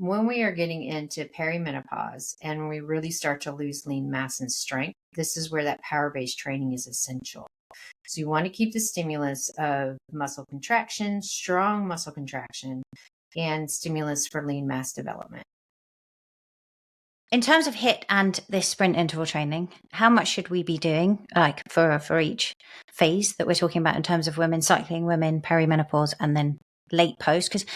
when we are getting into perimenopause and we really start to lose lean mass and strength, this is where that power-based training is essential. So you want to keep the stimulus of muscle contraction, strong muscle contraction, and stimulus for lean mass development. In terms of HIIT and this sprint interval training, how much should we be doing, like for each phase that we're talking about in terms of women cycling, women perimenopause, and then late post? Because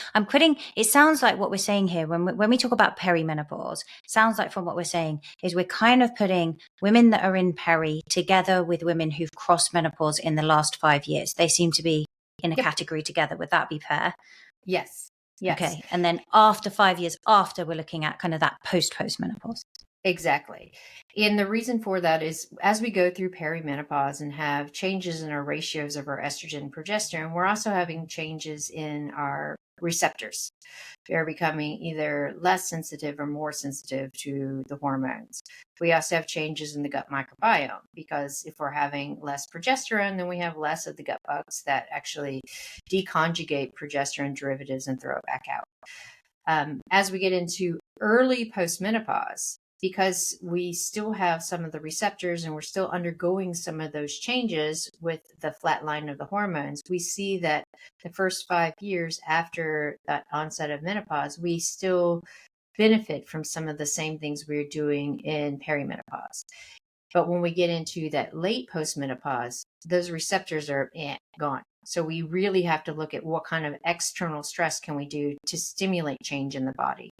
it sounds like what we're saying here when we talk about perimenopause, sounds like from what we're saying is we're kind of putting women that are in peri together with women who've crossed menopause in the last 5 years. They seem to be in a category together. Would that be fair? Yes. Yes. Okay. And then after 5 years after, we're looking at kind of that post-menopause. Exactly. And the reason for that is as we go through perimenopause and have changes in our ratios of our estrogen and progesterone, we're also having changes in our receptors. They're becoming either less sensitive or more sensitive to the hormones. We also have changes in the gut microbiome because if we're having less progesterone, then we have less of the gut bugs that actually deconjugate progesterone derivatives and throw it back out. As we get into early postmenopause, because we still have some of the receptors and we're still undergoing some of those changes with the flat line of the hormones, we see that the first 5 years after that onset of menopause, we still benefit from some of the same things we're doing in perimenopause. But when we get into that late postmenopause, those receptors are gone. So we really have to look at what kind of external stress can we do to stimulate change in the body.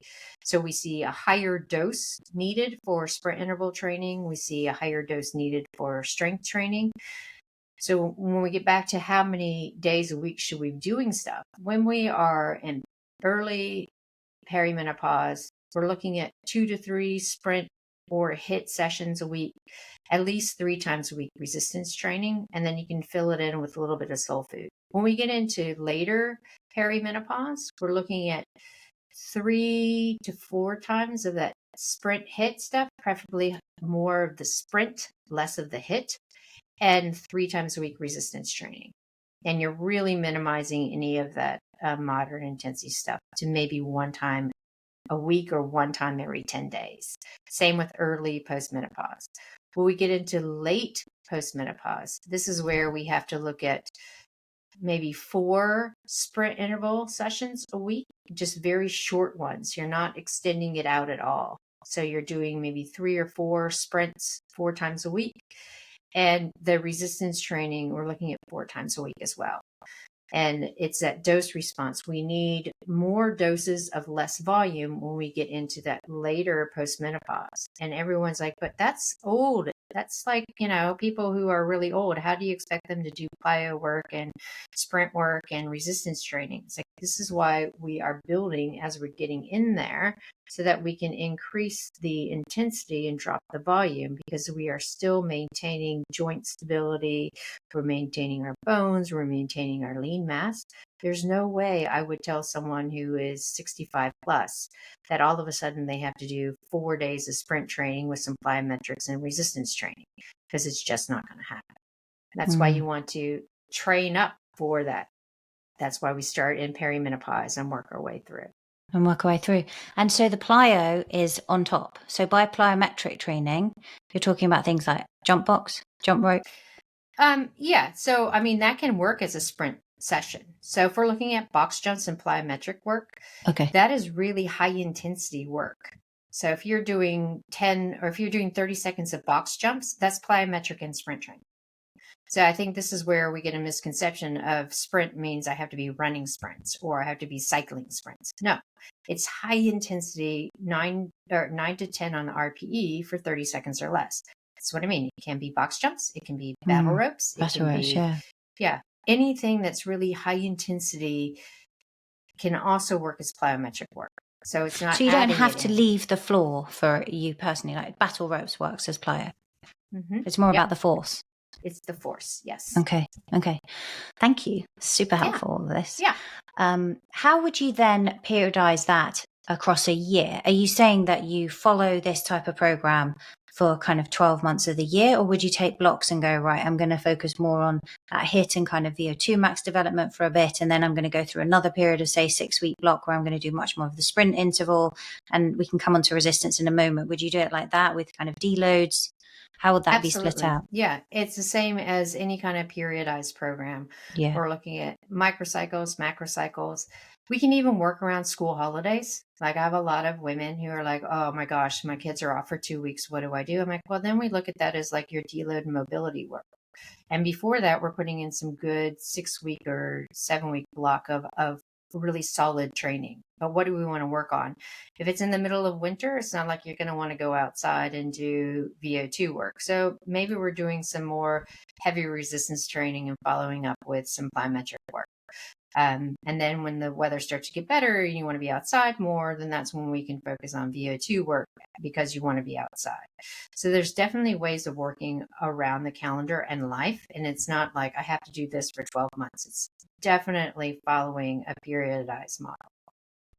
So we see a higher dose needed for sprint interval training. We see a higher dose needed for strength training. So when we get back to how many days a week should we be doing stuff, when we are in early perimenopause, we're looking at 2 to 3 sprint or HIIT sessions a week, at least 3 times a week resistance training, and then you can fill it in with a little bit of soul food. When we get into later perimenopause, we're looking at 3 to 4 times of that sprint HIIT stuff, preferably more of the sprint, less of the HIIT, and 3 times a week resistance training. And you're really minimizing any of that moderate intensity stuff to maybe 1 time a week or 1 time every 10 days. Same with early postmenopause. When we get into late postmenopause, this is where we have to look at maybe 4 sprint interval sessions a week, just very short ones. You're not extending it out at all. So you're doing maybe 3 or 4 sprints 4 times a week. And the resistance training, we're looking at 4 times a week as well. And it's that dose response. We need more doses of less volume when we get into that later postmenopause. And everyone's like, but that's old. That's like, people who are really old. How do you expect them to do plyo work and sprint work and resistance training? It's like, this is why we are building as we're getting in there so that we can increase the intensity and drop the volume because we are still maintaining joint stability. We're maintaining our bones. We're maintaining our lean mass. There's no way I would tell someone who is 65 plus that all of a sudden they have to do 4 days of sprint training with some plyometrics and resistance training because it's just not going to happen. That's why you want to train up for that. That's why we start in perimenopause and work our way through. And so the plyo is on top. So by plyometric training, you're talking about things like jump box, jump rope. Yeah. So, that can work as a sprint session. So if we're looking at box jumps and plyometric work, that is really high intensity work. So if you're doing 10 or if you're doing 30 seconds of box jumps, that's plyometric and sprint training. So I think this is where we get a misconception of sprint means I have to be running sprints or I have to be cycling sprints. No, it's high intensity, 9 to 10 on the RPE for 30 seconds or less. That's what I mean. It can be box jumps. It can be battle ropes. Yeah. Anything that's really high intensity can also work as plyometric work. So it's not. So you don't have to leave the floor for you personally. Like battle ropes works as plyo. It's more about the force. It's the force. Yes. Okay. Thank you. Super helpful, all this. Yeah. How would you then periodize that across a year? Are you saying that you follow this type of program for kind of 12 months of the year? Or would you take blocks and go, right, I'm going to focus more on that HIIT and kind of VO2 max development for a bit, and then I'm going to go through another period of, say, 6-week block where I'm going to do much more of the sprint interval, and we can come on to resistance in a moment. Would you do it like that with kind of deloads? How would that be split out? Yeah, it's the same as any kind of periodized program. Yeah. We're looking at microcycles, macrocycles. We can even work around school holidays. Like I have a lot of women who are like, oh my gosh, my kids are off for 2 weeks. What do I do? I'm like, well, then we look at that as like your deload and mobility work. And before that, we're putting in some good 6-week or 7-week block of really solid training. But what do we want to work on? If it's in the middle of winter, it's not like you're going to want to go outside and do VO2 work. So maybe we're doing some more heavy resistance training and following up with some plyometric work. And then when the weather starts to get better and you want to be outside more, then that's when we can focus on VO2 work because you want to be outside. So there's definitely ways of working around the calendar and life. And it's not like I have to do this for 12 months. It's definitely following a periodized model.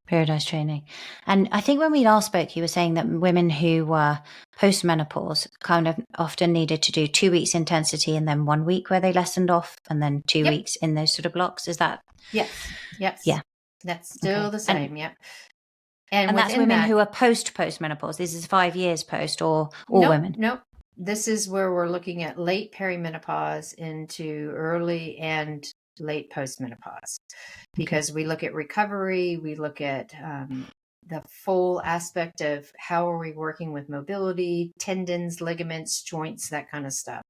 Periodized training. And I think when we last spoke, you were saying that women who were postmenopause kind of often needed to do 2 weeks intensity and then 1 week where they lessened off, and then 2 weeks in those sort of blocks. Is that? Yes. Yeah. That's still the same. Yep. And that's women who are postmenopause. This is 5 years post, or all women? Nope. This is where we're looking at late perimenopause into early and late postmenopause, because we look at recovery, we look at the full aspect of how are we working with mobility, tendons, ligaments, joints, that kind of stuff.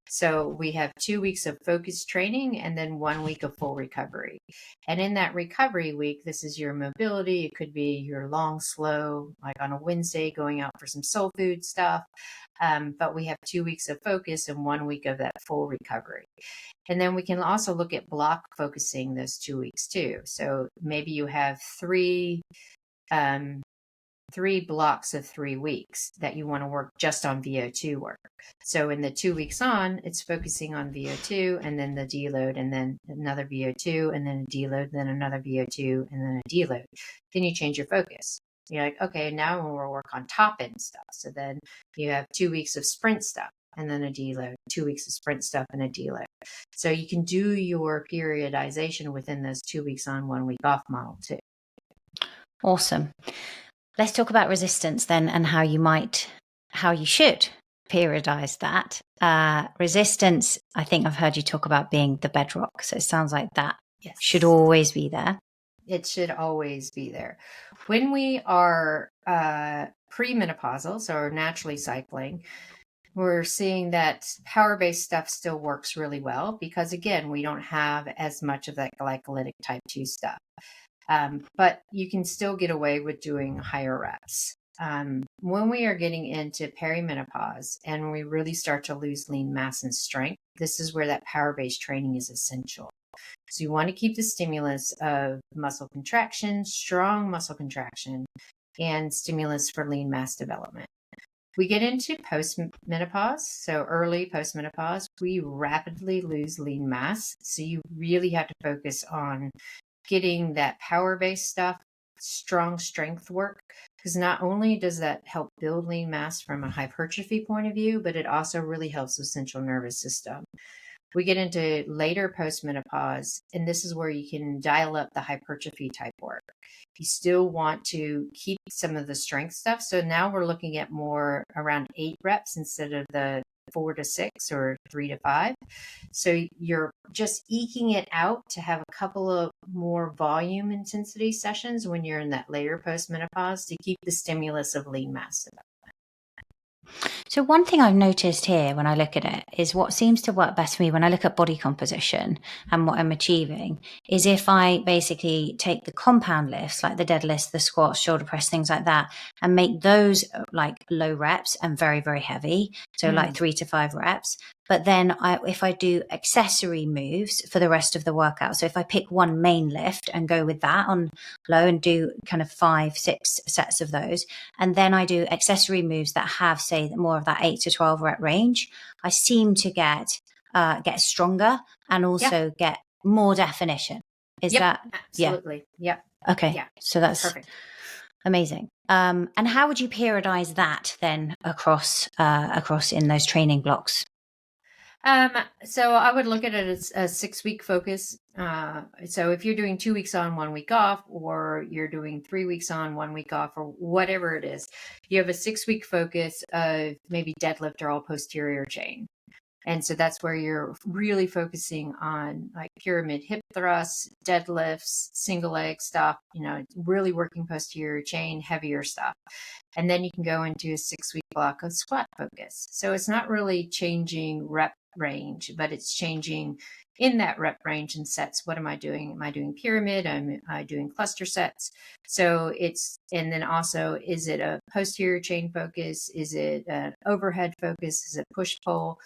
So we have 2 weeks of focused training and then 1 week of full recovery. And in that recovery week, this is your mobility. It could be your long, slow, like on a Wednesday, going out for some soul food stuff. But we have 2 weeks of focus and 1 week of that full recovery. And then we can also look at block focusing those 2 weeks too. So maybe you have three blocks of 3 weeks that you want to work just on VO2 work. So in the 2 weeks on, it's focusing on VO2 and then the deload, and then another VO2 and then a deload, then another VO2 and then a deload. Then you change your focus. You're like, okay, now we'll work on top end stuff. So then you have 2 weeks of sprint stuff and then a deload, 2 weeks of sprint stuff and a deload. So you can do your periodization within those 2 weeks on, 1 week off model too. Awesome. Let's talk about resistance then, and how you should periodize that. Resistance, I think I've heard you talk about being the bedrock. So it sounds like that should always be there. It should always be there. When we are premenopausal, so naturally cycling, we're seeing that power-based stuff still works really well because, again, we don't have as much of that glycolytic type 2 stuff. But you can still get away with doing higher reps. When we are getting into perimenopause and we really start to lose lean mass and strength, this is where that power-based training is essential. So you want to keep the stimulus of muscle contraction, strong muscle contraction, and stimulus for lean mass development. We get into postmenopause, so early postmenopause, we rapidly lose lean mass. So you really have to focus on getting that power-based stuff, strong strength work, because not only does that help build lean mass from a hypertrophy point of view, but it also really helps the central nervous system. We get into later postmenopause, and this is where you can dial up the hypertrophy type work. You still want to keep some of the strength stuff. So now we're looking at more around 8 reps instead of the 4 to 6 or 3 to 5. So you're just eking it out to have a couple of more volume intensity sessions when you're in that later postmenopause to keep the stimulus of lean mass development. So one thing I've noticed here when I look at it is what seems to work best for me when I look at body composition and what I'm achieving is if I basically take the compound lifts, like the deadlifts, the squats, shoulder press, things like that, and make those like low reps and very, very heavy. So like 3 to 5 reps. But then if I do accessory moves for the rest of the workout, so if I pick one main lift and go with that on low and do kind of 5, 6 sets of those, and then I do accessory moves that have, say, more of that 8 to 12 rep range, I seem to get stronger and also get more definition. Is that absolutely? Okay. Yeah. So that's perfect. Amazing. And how would you periodize that then across in those training blocks? So I would look at it as a 6-week focus. So if you're doing 2 weeks on, 1 week off, or you're doing 3 weeks on, 1 week off, or whatever it is, you have a 6-week focus of maybe deadlift or all posterior chain. And so that's where you're really focusing on like pyramid hip thrusts, deadlifts, single leg stuff, really working posterior chain, heavier stuff. And then you can go into a 6-week block of squat focus. So it's not really changing rep range, but it's changing in that rep range and sets. What am I doing? Am I doing pyramid? Am I doing cluster sets? So and then also, is it a posterior chain focus? Is it an overhead focus? Is it push pull?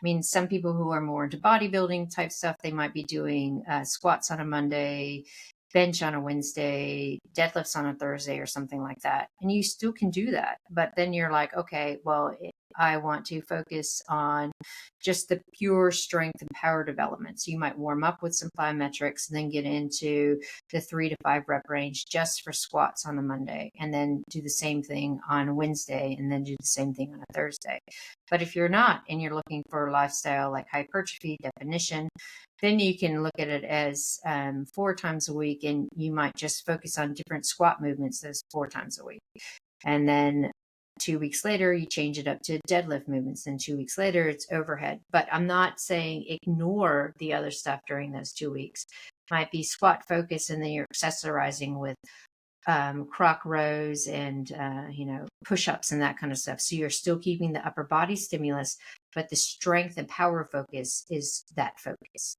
I mean, some people who are more into bodybuilding type stuff, they might be doing squats on a Monday, bench on a Wednesday, deadlifts on a Thursday, or something like that. And you still can do that. But then you're like, okay, well, I want to focus on just the pure strength and power development. So you might warm up with some plyometrics and then get into the 3 to 5 rep range just for squats on the Monday, and then do the same thing on a Wednesday, and then do the same thing on a Thursday. But if you're not, and you're looking for lifestyle like hypertrophy definition, then you can look at it as 4 times a week, and you might just focus on different squat movements those 4 times a week. And then 2 weeks later, you change it up to deadlift movements. And 2 weeks later, it's overhead. But I'm not saying ignore the other stuff during those 2 weeks. It might be squat focus, and then you're accessorizing with croc rows and push-ups and that kind of stuff. So you're still keeping the upper body stimulus, but the strength and power focus is that focus.